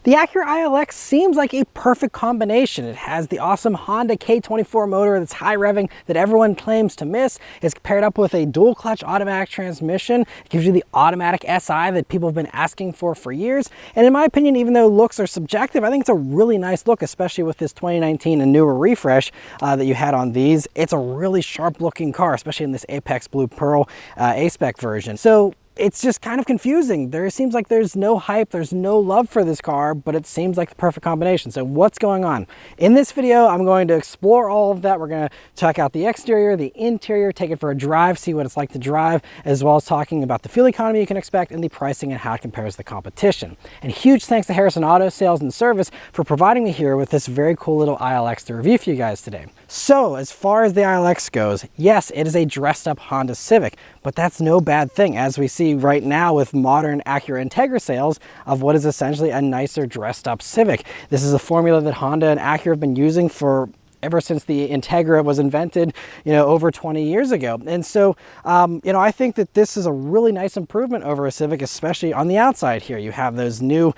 The Acura ILX seems like a perfect combination. It has the awesome Honda K24 motor that's high revving that everyone claims to miss. It's paired up with a dual clutch automatic transmission. It gives you the automatic SI that people have been asking for years. And in my opinion, even though looks are subjective, I think it's a really nice look, especially with this 2019 and newer refresh that you had on these. It's a really sharp looking car, especially in this Apex Blue Pearl A-Spec version. So it's just kind of confusing. There seems like there's no hype, there's no love for this car, but it seems like the perfect combination. So what's going on? In this video, I'm going to explore all of that. We're going to check out the exterior, the interior, take it for a drive, see what it's like to drive, as well as talking about the fuel economy you can expect and the pricing and how it compares to the competition. And huge thanks to Harrison Auto Sales and Service for providing me here with this very cool little ILX to review for you guys today. So as far as the ILX goes, yes, it is a dressed up Honda Civic, but that's no bad thing, as we see right now with modern Acura Integra sales of what is essentially a nicer dressed up Civic. This is a formula that Honda and Acura have been using for ever since the Integra was invented, over 20 years ago. And so, I think that this is a really nice improvement over a Civic, especially on the outside here. You have those new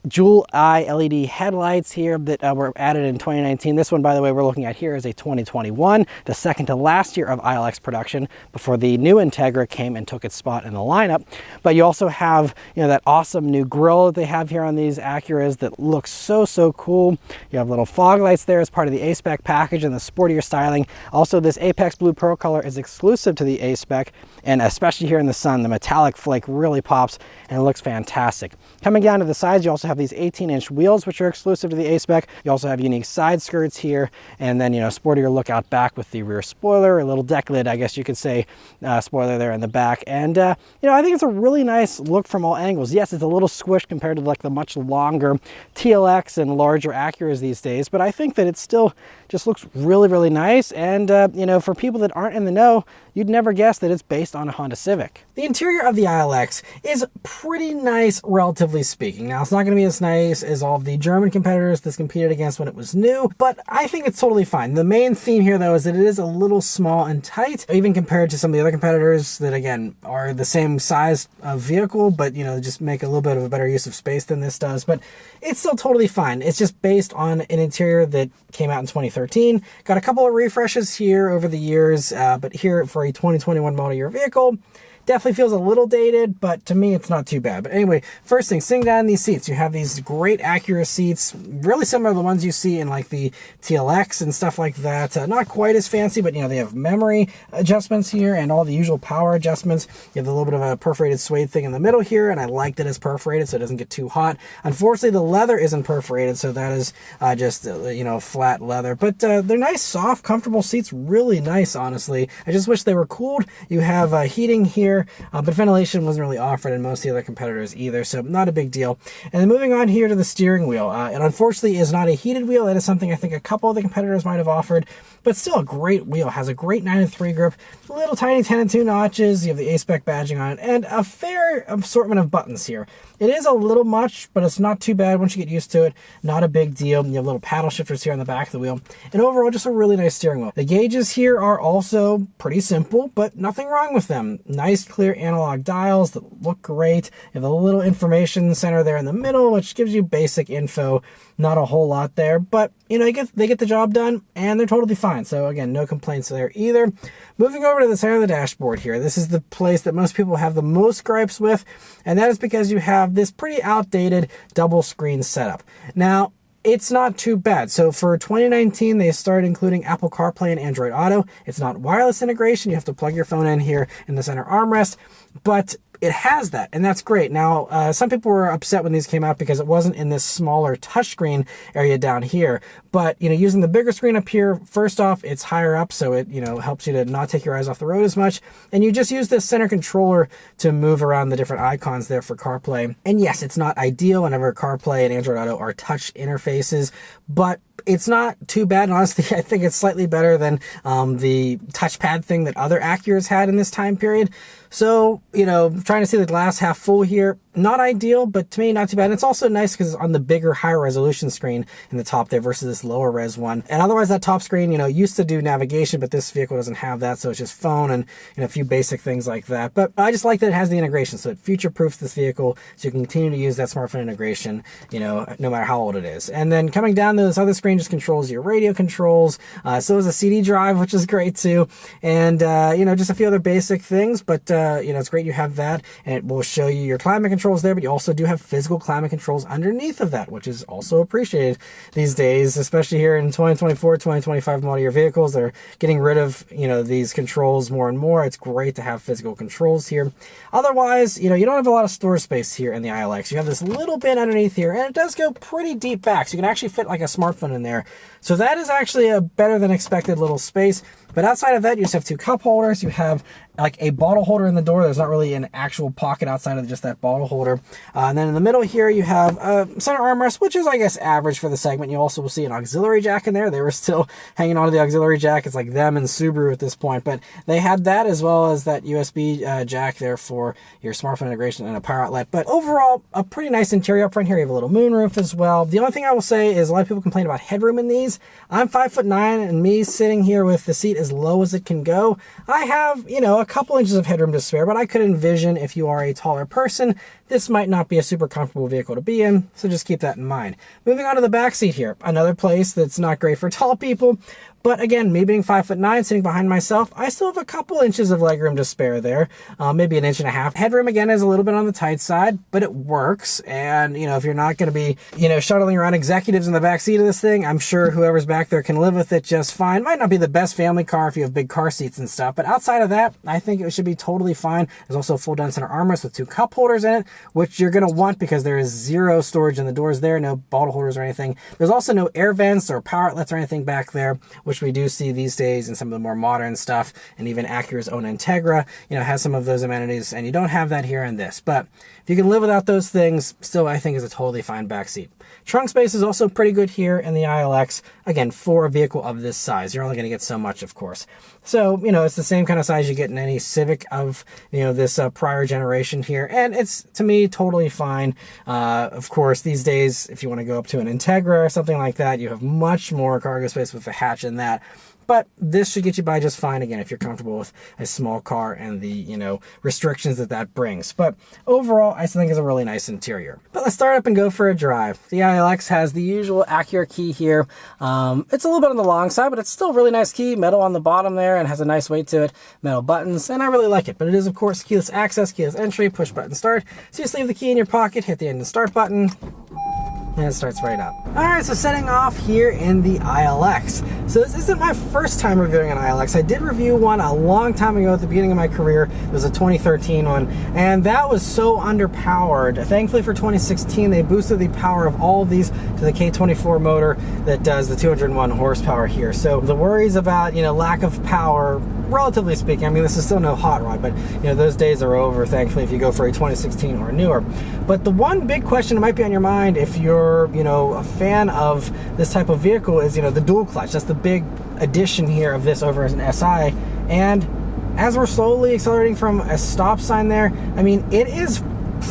Dual eye LED headlights here that were added in 2019. This one, by the way, we're looking at here is a 2021, the second to last year of ILX production before the new Integra came and took its spot in the lineup. But you also have, that awesome new grille that they have here on these Acuras that looks so cool. You have little fog lights there as part of the A-Spec package and the sportier styling. Also, this Apex Blue Pearl color is exclusive to the A-Spec, and especially here in the sun, the metallic flake really pops and it looks fantastic. Coming down to the sides, you also have these 18-inch wheels, which are exclusive to the A-Spec. You also have unique side skirts here, and then, sportier look out back with the rear spoiler, a little deck lid, I guess you could say, spoiler there in the back. And, I think it's a really nice look from all angles. Yes, it's a little squished compared to like the much longer TLX and larger Acuras these days, but I think that it still just looks really nice. And, for people that aren't in the know, you'd never guess that it's based on a Honda Civic. The interior of the ILX is pretty nice, relatively speaking. Now, it's not going to be as nice as all of the German competitors this competed against when it was new, but I think it's totally fine. The main theme here, though, is that it is a little small and tight, even compared to some of the other competitors that, again, are the same size of vehicle, but, just make a little bit of a better use of space than this does. But it's still totally fine. It's just based on an interior that came out in 2013. Got a couple of refreshes here over the years, but here for a 2021 model year vehicle, definitely feels a little dated, but to me, it's not too bad. But anyway, first thing, sitting down in these seats, you have these great Acura seats, really similar to the ones you see in like the TLX and stuff like that. Not quite as fancy, but they have memory adjustments here and all the usual power adjustments. You have a little bit of a perforated suede thing in the middle here, and I like that it's perforated so it doesn't get too hot. Unfortunately, the leather isn't perforated, so that is just, flat leather. But they're nice, soft, comfortable seats, really nice, honestly. I just wish they were cooled. You have heating here, but ventilation wasn't really offered in most of the other competitors either, so not a big deal. And then moving on here to the steering wheel. It unfortunately is not a heated wheel. That is something I think a couple of the competitors might have offered, but still a great wheel. Has a great 9-3 grip, little tiny 10-2 notches. You have the A-Spec badging on it, and a fair assortment of buttons here. It is a little much, but it's not too bad once you get used to it. Not a big deal. You have little paddle shifters here on the back of the wheel, and overall just a really nice steering wheel. The gauges here are also pretty simple, but nothing wrong with them. Nice clear analog dials that look great. You have a little information center there in the middle, which gives you basic info. Not a whole lot there, but they get the job done, and they're totally fine. So again, no complaints there either. Moving over to the center of the dashboard here, this is the place that most people have the most gripes with, and that is because you have this pretty outdated double screen setup. Now, it's not too bad. So for 2019, they started including Apple CarPlay and Android Auto. It's not wireless integration. You have to plug your phone in here in the center armrest, but it has that, and that's great. Now, some people were upset when these came out because it wasn't in this smaller touchscreen area down here. But, using the bigger screen up here, first off, it's higher up, so it, helps you to not take your eyes off the road as much. And you just use this center controller to move around the different icons there for CarPlay. And yes, it's not ideal whenever CarPlay and Android Auto are touch interfaces, but it's not too bad. And honestly, I think it's slightly better than the touchpad thing that other Acuras had in this time period. So, trying Trying to see the glass half full here. Not ideal, but to me, not too bad. And it's also nice because it's on the bigger, higher resolution screen in the top there versus this lower res one. And otherwise, that top screen, you know, used to do navigation, but this vehicle doesn't have that. So it's just phone and a few basic things like that. But I just like that it has the integration. So it future-proofs this vehicle so you can continue to use that smartphone integration, you know, no matter how old it is. And then coming down to this other screen just controls your radio controls. So is a CD drive, which is great too. And, you know, just a few other basic things. But, you know, it's great you have that. And it will show you your climate controls there, but you also do have physical climate controls underneath of that, which is also appreciated these days, especially here in 2024, 2025 model year vehicles. They're getting rid of, you know, these controls more and more. It's great to have physical controls here. Otherwise, you know, you don't have a lot of storage space here in the ILX. You have this little bin underneath here, and it does go pretty deep back, so you can actually fit like a smartphone in there. So that is actually a better than expected little space. But outside of that, you just have two cup holders. You have like a bottle holder in the door. There's not really an actual pocket outside of just that bottle holder. And then in the middle here, you have a center armrest, which is, I guess, average for the segment. You also will see an auxiliary jack in there. They were still hanging on to the auxiliary jack. It's like them and Subaru at this point. But they had that as well as that USB jack there for your smartphone integration and a power outlet. But overall, a pretty nice interior up front here. You have a little moonroof as well. The only thing I will say is a lot of people complain about headroom in these. I'm 5'9", and me sitting here with the seat as low as it can go, I have, you know, a couple inches of headroom to spare, but I could envision if you are a taller person, this might not be a super comfortable vehicle to be in, so just keep that in mind. Moving on to the back seat here, another place that's not great for tall people, but again, me being 5'9", sitting behind myself, I still have a couple inches of legroom to spare there, maybe an inch and a half. Headroom again is a little bit on the tight side, but it works. And you know, if you're not going to be, you know, shuttling around executives in the back seat of this thing, I'm sure whoever's back there can live with it just fine. Might not be the best family car if you have big car seats and stuff, but outside of that, I think it should be totally fine. There's also a full down center armrest with two cup holders in it, which you're going to want because there is zero storage in the doors there, no bottle holders or anything. There's also no air vents or power outlets or anything back there, which we do see these days in some of the more modern stuff, and even Acura's own Integra, you know, has some of those amenities, and you don't have that here in this. But if you can live without those things, still I think is a totally fine back seat. Trunk space is also pretty good here in the ILX. Again, for a vehicle of this size, you're only going to get so much, of course. So, you know, it's the same kind of size you get in any Civic of, you know, this prior generation here. And it's, to me, totally fine. Of course, these days, if you want to go up to an Integra or something like that, you have much more cargo space with the hatch in that. But this should get you by just fine, again, if you're comfortable with a small car and the, you know, restrictions that that brings. But overall, I still think it's a really nice interior. But let's start up and go for a drive. The ILX has the usual Acura key here. It's a little bit on the long side, but it's still a really nice key. Metal on the bottom there and has a nice weight to it. Metal buttons, and I really like it. But it is, of course, keyless access, keyless entry, push button start. So you just leave the key in your pocket, hit the end and start button, and it starts right up. All right, so setting off here in the ILX. So this isn't my first time reviewing an ILX. I did review one a long time ago at the beginning of my career. It was a 2013 one, and that was so underpowered. Thankfully for 2016, they boosted the power of all of these to the K24 motor that does the 201 horsepower here. So the worries about, you know, lack of power, relatively speaking, I mean, this is still no hot rod, but you know, those days are over, thankfully, if you go for a 2016 or newer. But the one big question that might be on your mind if you're, you know, a fan of this type of vehicle is, you know, the dual clutch. That's the big addition here of this over as an SI. And as we're slowly accelerating from a stop sign there, I mean, it is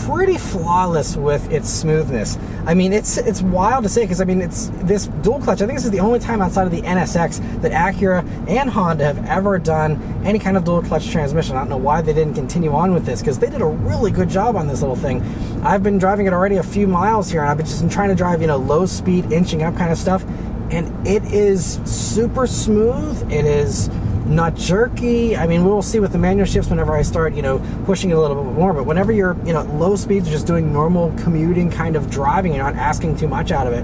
pretty flawless with its smoothness. I mean, it's wild to say, because I mean, it's this dual clutch. I think this is the only time outside of the NSX that Acura and Honda have ever done any kind of dual clutch transmission. I don't know why they didn't continue on with this, because they did a really good job on this little thing. I've been driving it already a few miles here, and I've been just trying to drive, you know, low speed, inching up kind of stuff, and it is super smooth. It is not jerky. I mean, we'll see with the manual shifts whenever I start, you know, pushing it a little bit more, but whenever you're, you know, low speeds, just doing normal commuting kind of driving, you're not asking too much out of it,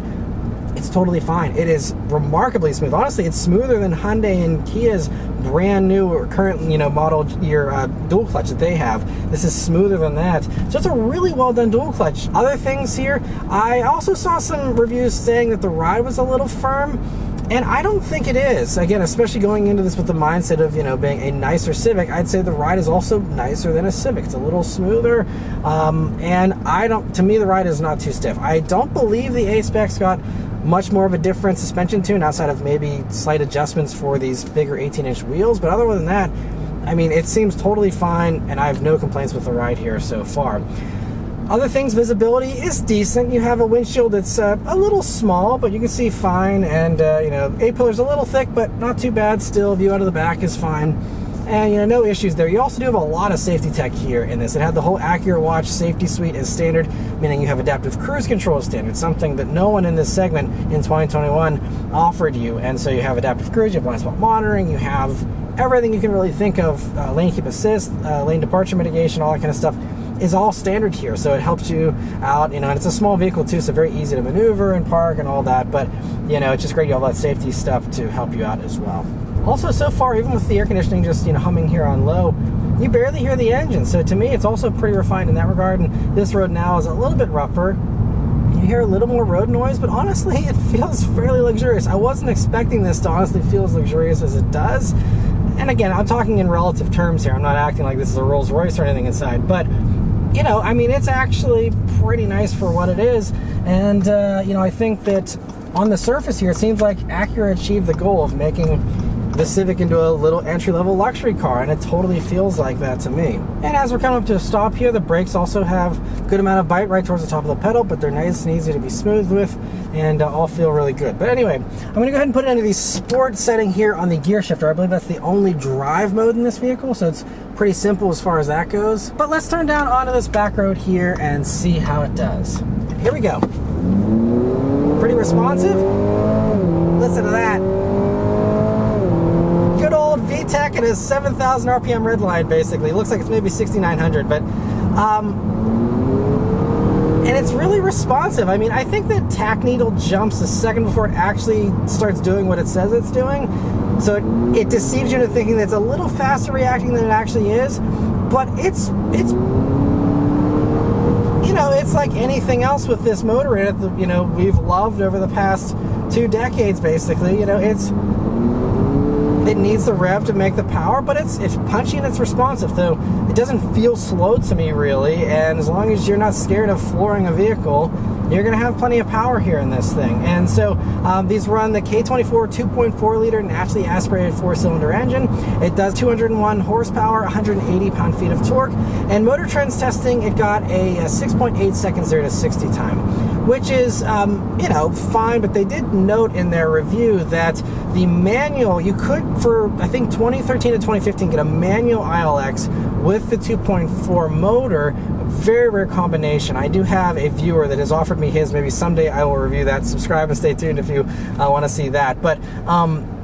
it's totally fine. It is remarkably smooth. Honestly, it's smoother than Hyundai and Kia's brand new or current, you know, model year dual clutch that they have. This is smoother than that. So it's a really well done dual clutch. Other things here, I also saw some reviews saying that the ride was a little firm, and I don't think it is. Again, especially going into this with the mindset of, you know, being a nicer Civic, I'd say the ride is also nicer than a Civic. It's a little smoother, and to me, the ride is not too stiff. I don't believe the A-Spec's got much more of a different suspension tune outside of maybe slight adjustments for these bigger 18-inch wheels, but other than that, I mean, it seems totally fine, and I have no complaints with the ride here so far. Other things, visibility is decent. You have a windshield that's a little small, but you can see fine, and you know, A-pillar's a little thick, but not too bad still. View out of the back is fine. And you know, no issues there. You also do have a lot of safety tech here in this. It had the whole Acura Watch safety suite as standard, meaning you have adaptive cruise control as standard, something that no one in this segment in 2021 offered you. And so you have adaptive cruise, you have blind spot monitoring, you have everything you can really think of, lane keep assist, lane departure mitigation, all that kind of stuff is all standard here. So it helps you out, you know, and it's a small vehicle too, so very easy to maneuver and park and all that. But you know, it's just great you have all that safety stuff to help you out as well. Also, so far, even with the air conditioning just, you know, humming here on low, you barely hear the engine. So to me, it's also pretty refined in that regard. And this road now is a little bit rougher. You hear a little more road noise, but honestly, it feels fairly luxurious. I wasn't expecting this to honestly feel as luxurious as it does. And again, I'm talking in relative terms here. I'm not acting like this is a Rolls Royce or anything inside, but you know, I mean, it's actually pretty nice for what it is. And you know, I think that on the surface here, it seems like Acura achieved the goal of making the Civic into a little entry-level luxury car, and it totally feels like that to me. And as we're coming up to a stop here, the brakes also have a good amount of bite right towards the top of the pedal, but they're nice and easy to be smooth with, and all feel really good. But anyway, I'm going to go ahead and put it into the sport setting here on the gear shifter. I believe that's the only drive mode in this vehicle, so it's pretty simple as far as that goes. But let's turn down onto this back road here and see how it does. Here we go. Pretty responsive. Listen to that. Good old VTEC and his 7,000 RPM red line, basically. It looks like it's maybe 6,900, but and it's really responsive. I mean, I think that tack needle jumps a second before it actually starts doing what it says it's doing. So it deceives you into thinking that it's a little faster reacting than it actually is, but it's you know, it's like anything else with this motor in it that, you know, we've loved over the past 2 decades, basically. You know, it needs the rev to make the power, but it's punchy and it's responsive, though it doesn't feel slow to me, really. And as long as you're not scared of flooring a vehicle, you're going to have plenty of power here in this thing. And so these run the K24 2.4 liter naturally aspirated 4-cylinder engine. It does 201 horsepower, 180 pound-feet of torque. And Motor Trend's testing, it got a 6.8 seconds 0 to 60 time, which is, you know, fine. But they did note in their review that the manual, you could, for I think 2013 to 2015, get a manual ILX with the 2.4 motor. Very rare combination. I do have a viewer that has offered me his. Maybe someday I will review that. Subscribe and stay tuned if you want to see that. But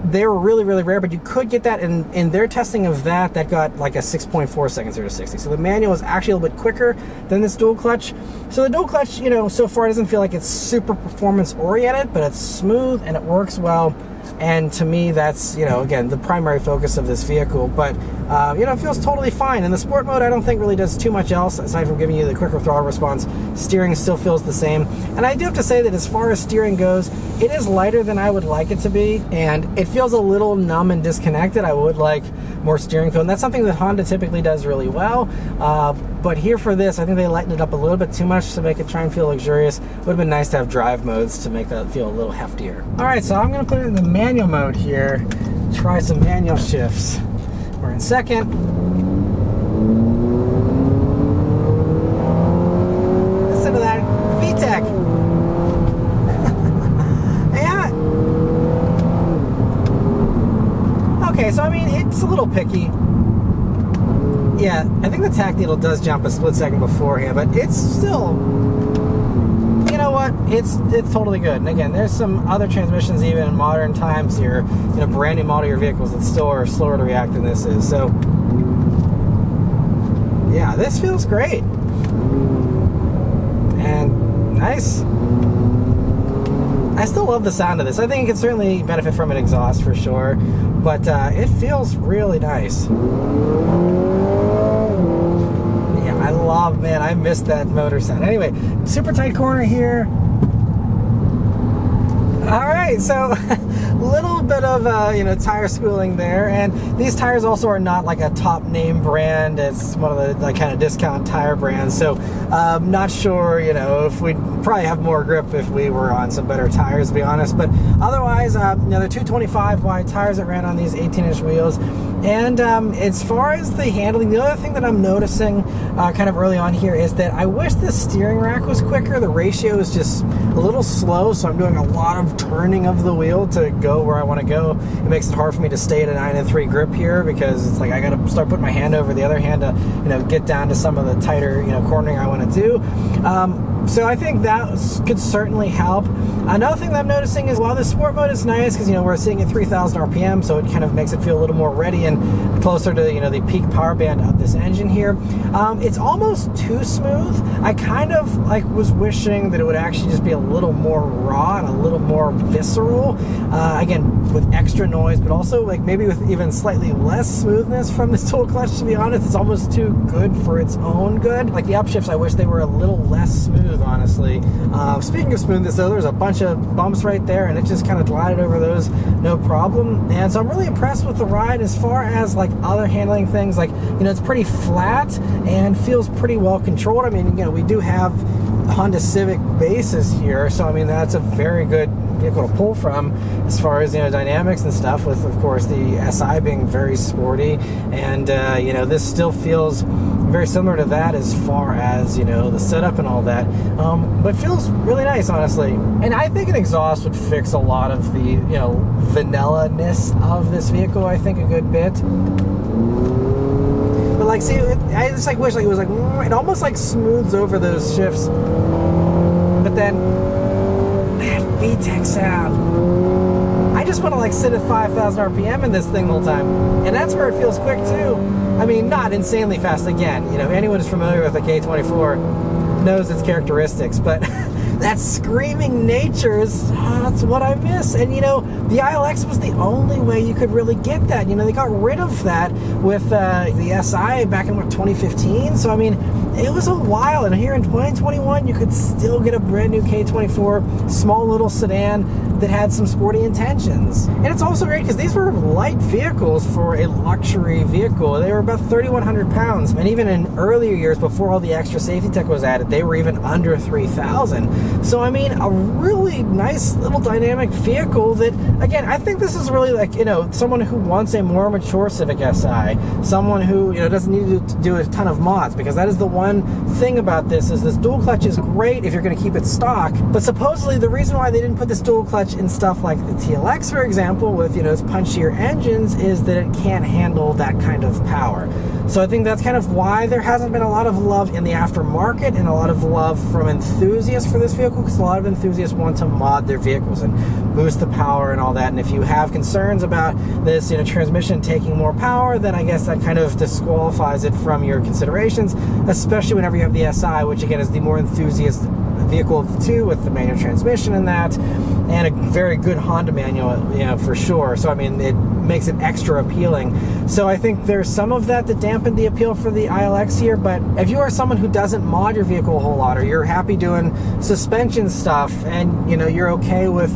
they were really, really rare, but you could get that in their testing of that got like a 6.4 seconds 0 to 60. So the manual is actually a little bit quicker than this dual clutch. So the dual clutch, you know, so far doesn't feel like it's super performance oriented, but it's smooth and it works well. And to me, that's, you know, again, the primary focus of this vehicle. But, you know, it feels totally fine. And the sport mode, I don't think really does too much else, aside from giving you the quicker throttle response. Steering still feels the same. And I do have to say that as far as steering goes, it is lighter than I would like it to be. And it feels a little numb and disconnected. I would like more steering feel. And that's something that Honda typically does really well. But here for this, I think they lightened it up a little bit too much to make it try and feel luxurious. Would have been nice to have drive modes to make that feel a little heftier. All right, so I'm going to put it in the manual mode here. Try some manual shifts. We're in second. Listen to that VTEC. Yeah. Okay, so I mean, it's a little picky. Yeah, I think the tack needle does jump a split second beforehand, but it's still, you know what, it's totally good. And again, there's some other transmissions even in modern times here, you know, brand new model year vehicles that still are slower to react than this is. So yeah, this feels great and nice. I still love the sound of this. I think it could certainly benefit from an exhaust for sure, but it feels really nice. I love, man, I missed that motor sound. Anyway, super tight corner here. All right. right, so a little bit of tire squealing there, and these tires also are not like a top name brand. It's one of the like kind of discount tire brands, so not sure if we'd probably have more grip if we were on some better tires, to be honest. But otherwise, they're 225 wide tires that ran on these 18-inch wheels. And as far as the handling, the other thing that I'm noticing kind of early on here is that I wish the steering rack was quicker. The ratio is just a little slow, so I'm doing a lot of turning of the wheel to go where I want to go. It makes it hard for me to stay at a 9-3 grip here, because it's like I got to start putting my hand over the other hand to get down to some of the tighter cornering I want to do. So I think that could certainly help. Another thing that I'm noticing is while the sport mode is nice, because we're sitting at 3,000 RPM, so it kind of makes it feel a little more ready and closer to the peak power band of this engine here. It's almost too smooth. I kind of was wishing that it would actually just be a little more raw and a little more visceral. Again, with extra noise, but also maybe with even slightly less smoothness from this dual clutch. To be honest, it's almost too good for its own good. Like the upshifts, I wish they were a little less smooth, honestly. Speaking of smoothness, though, there's a bunch of bumps right there, and it just kind of glided over those no problem. And so I'm really impressed with the ride as far as other handling things. It's pretty flat and feels pretty well controlled. I mean, we do have Honda Civic bases here, so I mean that's a very good vehicle to pull from as far as dynamics and stuff, with of course the SI being very sporty, and this still feels very similar to that as far as the setup and all that, but feels really nice, honestly. And I think an exhaust would fix a lot of the vanilla-ness of this vehicle, I think, a good bit. But see, I just wish it was it almost smooths over those shifts, but then that VTEC sound, I just want to sit at 5,000 RPM in this thing the whole time, and that's where it feels quick too. I mean, not insanely fast. Again, anyone who's familiar with the K24 knows its characteristics, but that screaming nature is that's what I miss. And the ILX was the only way you could really get that. They got rid of that with the SI back in 2015. So I mean, it was a while, and here in 2021 you could still get a brand new K24 small little sedan that had some sporty intentions. And it's also great because these were light vehicles for a luxury vehicle. They were about 3,100 pounds, and even in earlier years before all the extra safety tech was added, they were even under 3,000. So I mean, a really nice little dynamic vehicle that, again, I think this is really someone who wants a more mature Civic Si, someone who doesn't need to do a ton of mods, because that is the one thing about this dual clutch is great if you're going to keep it stock. But supposedly the reason why they didn't put this dual clutch in stuff like the TLX, for example, with its punchier engines, is that it can't handle that kind of power. So I think that's kind of why there hasn't been a lot of love in the aftermarket and a lot of love from enthusiasts for this vehicle, because a lot of enthusiasts want to mod their vehicles and boost the power and all that. And if you have concerns about this transmission taking more power, then I guess that kind of disqualifies it from your considerations, especially whenever you have the SI, which again is the more enthusiast vehicle of the two, with the manual transmission and that, and a very good Honda manual, for sure. So I mean, it makes it extra appealing. So I think there's some of that dampened the appeal for the ILX here. But if you are someone who doesn't mod your vehicle a whole lot, or you're happy doing suspension stuff, and you're okay with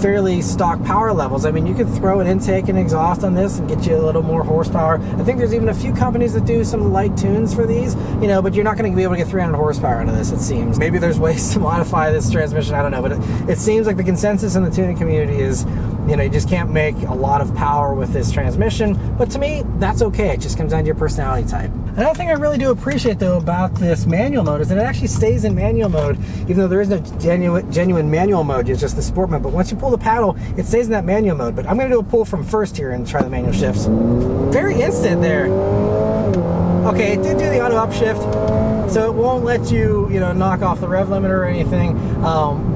fairly stock power levels, I mean, you could throw an intake and exhaust on this and get you a little more horsepower. I think there's even a few companies that do some light tunes for these, but you're not going to be able to get 300 horsepower out of this, it seems. Maybe there's ways to modify this transmission, I don't know, but it seems like the consensus in the tuning community is you just can't make a lot of power with this transmission. But to me, that's okay. It just comes down to your personality type. Another thing I really do appreciate, though, about this manual mode is that it actually stays in manual mode, even though there is no genuine manual mode. It's just the sport mode. But once you pull the paddle, it stays in that manual mode. But I'm going to do a pull from first here and try the manual shifts. Very instant there. Okay, it did do the auto upshift, so it won't let you, knock off the rev limiter or anything.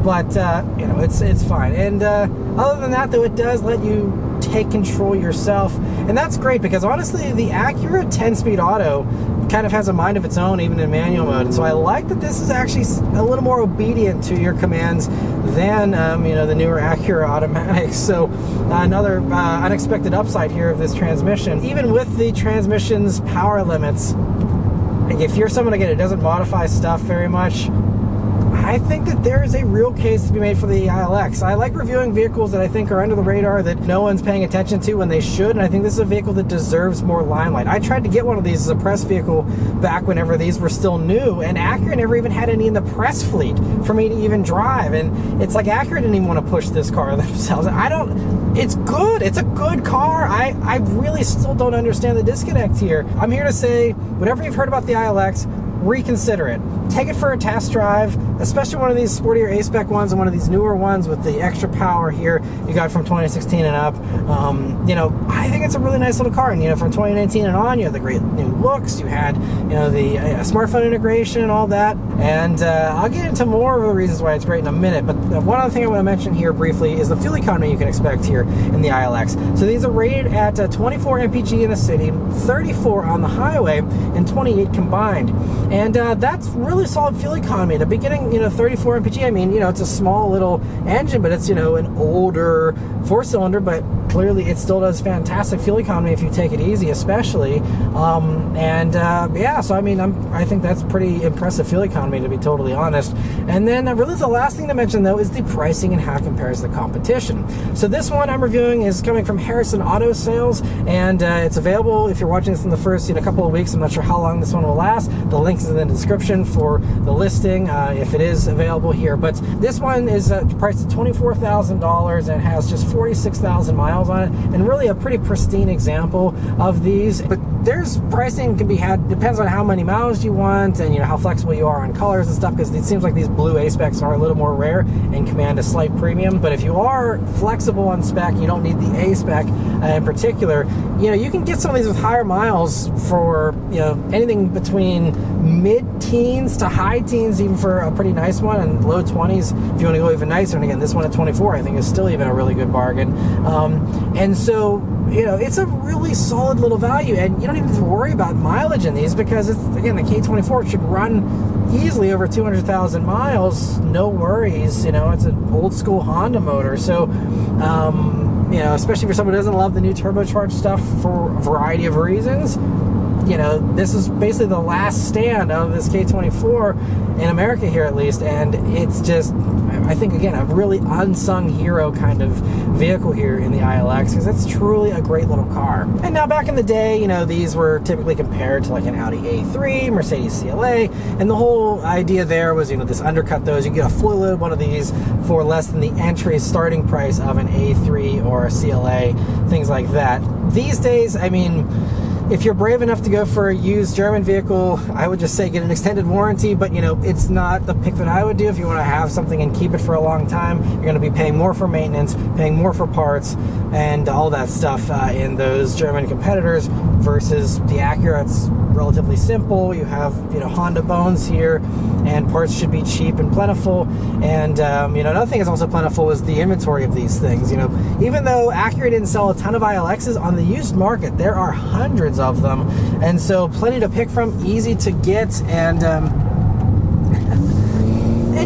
But it's fine. And other than that, though, it does let you take control yourself, and that's great, because honestly, the Acura 10-speed auto kind of has a mind of its own, even in manual mode. And so I like that this is actually a little more obedient to your commands than the newer Acura automatics. So another unexpected upside here of this transmission, even with the transmission's power limits. If you're someone, again, who doesn't modify stuff very much, I think that there is a real case to be made for the ILX. I like reviewing vehicles that I think are under the radar that no one's paying attention to when they should, and I think this is a vehicle that deserves more limelight. I tried to get one of these as a press vehicle back whenever these were still new, and Acura never even had any in the press fleet for me to even drive, and it's like Acura didn't even want to push this car themselves. It's good. It's a good car. I really still don't understand the disconnect here. I'm here to say, whatever you've heard about the ILX, reconsider it. Take it for a test drive, especially one of these sportier A-Spec ones and one of these newer ones with the extra power here you got from 2016 and up. I think it's a really nice little car. And, from 2019 and on, you had the great new looks. You had, the smartphone integration and all that. And I'll get into more of the reasons why it's great in a minute. But one other thing I want to mention here briefly is the fuel economy you can expect here in the ILX. So these are rated at 24 mpg in the city, 34 on the highway, and 28 combined. And that's really solid fuel economy. The beginning, 34 mpg, I mean, it's a small little engine, but it's, an older four-cylinder, but clearly it still does fantastic fuel economy if you take it easy, especially. So I mean, I think that's pretty impressive fuel economy, to be totally honest. And then really the last thing to mention, though, is the pricing and how it compares to the competition. So this one I'm reviewing is coming from Harrison Auto Sales, and it's available if you're watching this in the first couple of weeks. I'm not sure how long this one will last. The link is in the description for the listing if it is available here. But this one is priced at $24,000 and has just 46,000 miles on it, and really a pretty pristine example of these. But there's pricing can be had, depends on how many miles you want and how flexible you are on colors and stuff, because it seems like these blue A-Specs are a little more rare and command a slight premium. But if you are flexible on spec, you don't need the A-Spec in particular, you can get some of these with higher miles for anything between mid-teens to high teens, even for a pretty nice one, and low 20s if you want to go even nicer. And again, this one at 24 I think is still even a really good bargain. And so it's a really solid little value, and you don't even have to worry about mileage in these, because it's, again, the K24 should run easily over 200,000 miles, no worries. It's an old school Honda motor, so especially for someone who doesn't love the new turbocharged stuff for a variety of reasons, this is basically the last stand of this K24 in America here, at least, and it's just, I think, again, a really unsung hero kind of vehicle here in the ILX, because it's truly a great little car. And now, back in the day, these were typically compared to like an Audi A3, Mercedes CLA, and the whole idea there was, this undercut those. You can get a fully loaded one of these for less than the entry starting price of an A3 or a CLA, things like that. These days, I mean, if you're brave enough to go for a used German vehicle, I would just say get an extended warranty, but it's not the pick that I would do. If you want to have something and keep it for a long time, you're going to be paying more for maintenance, paying more for parts, and all that stuff in those German competitors versus the Acura. It's relatively simple. You have Honda bones here, and parts should be cheap and plentiful. And another thing that's also plentiful is the inventory of these things. Even though Acura didn't sell a ton of ILXs on the used market, there are hundreds of them, and so plenty to pick from, easy to get, and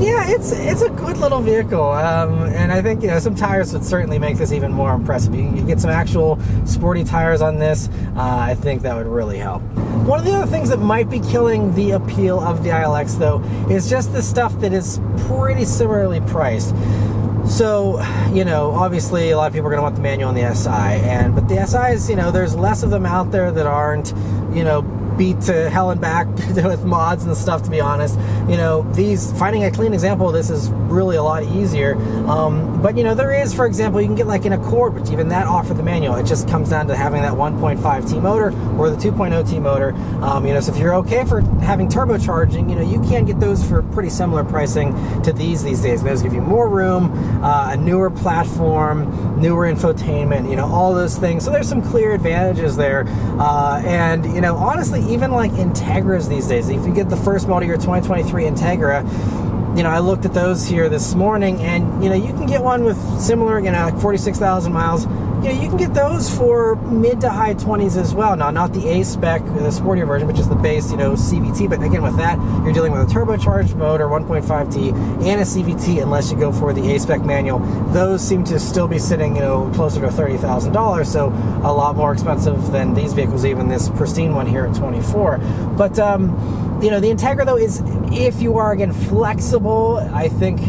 yeah, it's a good little vehicle, and I think some tires would certainly make this even more impressive. You get some actual sporty tires on this, I think that would really help. One of the other things that might be killing the appeal of the ILX, though, is just the stuff that is pretty similarly priced. So, obviously a lot of people are going to want the manual and the SI, but the SIs, there's less of them out there that aren't, beat to hell and back with mods and stuff, to be honest. Finding a clean example of this is really a lot easier. But there is, for example, you can get like an Accord, which even that offered the manual. It just comes down to having that 1.5T motor or the 2.0T motor. So if you're okay for having turbocharging, you can get those for pretty similar pricing to these days. And those give you more room, a newer platform, newer infotainment, all those things. So there's some clear advantages there. And honestly, even like Integras these days, if you get the first model year 2023 Integra, I looked at those here this morning, and you can get one with similar, like 46,000 miles. You can get those for mid to high 20s as well. Now, not the A-Spec, the sportier version, which is the base, CVT. But again, with that, you're dealing with a turbocharged motor, 1.5T, and a CVT, unless you go for the A-Spec manual. Those seem to still be sitting, closer to $30,000, so a lot more expensive than these vehicles, even this pristine one here at 24. But You know, the Integra though is, if you are again flexible, I think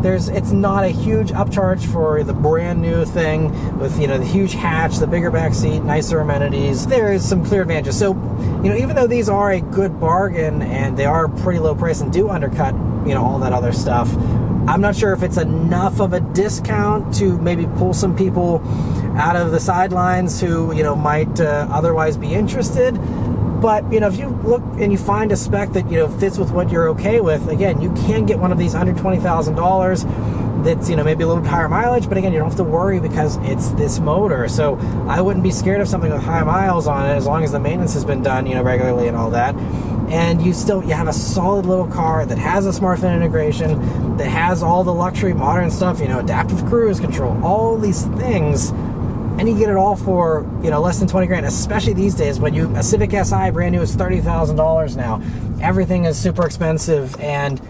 it's not a huge upcharge for the brand new thing with, you know, the huge hatch, the bigger back seat, nicer amenities. There is some clear advantages. So, you know, even though these are a good bargain and they are pretty low price and do undercut, you know, all that other stuff, I'm not sure if it's enough of a discount to maybe pull some people out of the sidelines who, you know, might otherwise be interested. But, you know, if you look and you find a spec that, you know, fits with what you're okay with, again, you can get one of these under $20,000 that's, you know, maybe a little bit higher mileage, but again, you don't have to worry because it's this motor. So I wouldn't be scared of something with high miles on it as long as the maintenance has been done, you know, regularly and all that. And you have a solid little car that has a smartphone integration, that has all the luxury modern stuff, you know, adaptive cruise control, all these things. And you get it all for, you know, less than 20 grand, especially these days when a Civic Si brand new is $30,000 now. Everything is super expensive, and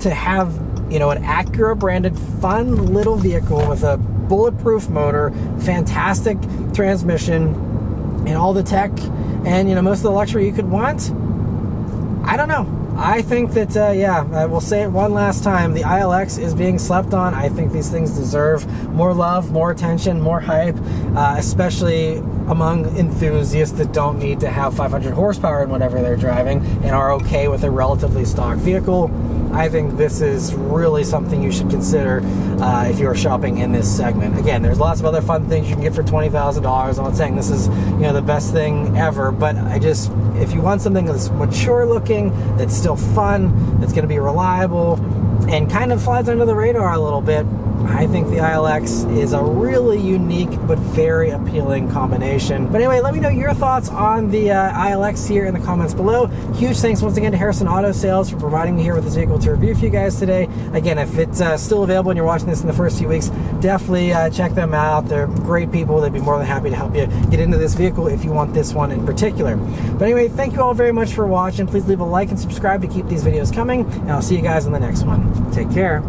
to have, you know, an Acura branded fun little vehicle with a bulletproof motor, fantastic transmission, and all the tech, and, you know, most of the luxury you could want, I don't know. I think that, yeah, I will say it one last time. The ILX is being slept on. I think these things deserve more love, more attention, more hype, especially among enthusiasts that don't need to have 500 horsepower in whatever they're driving and are okay with a relatively stock vehicle. I think this is really something you should consider if you're shopping in this segment. Again, there's lots of other fun things you can get for $20,000. I'm not saying this is, you know, the best thing ever, but if you want something that's mature looking, that's still fun, that's going to be reliable, and kind of flies under the radar a little bit, I think the ILX is a really unique but very appealing combination. But anyway, let me know your thoughts on the ILX here in the comments below. Huge thanks once again to Harrison Auto Sales for providing me here with this vehicle to review for you guys today. Again, if it's still available and you're watching this in the first few weeks, definitely check them out. They're great people. They'd be more than happy to help you get into this vehicle if you want this one in particular. But anyway, thank you all very much for watching. Please leave a like and subscribe to keep these videos coming, and I'll see you guys in the next one. Take care.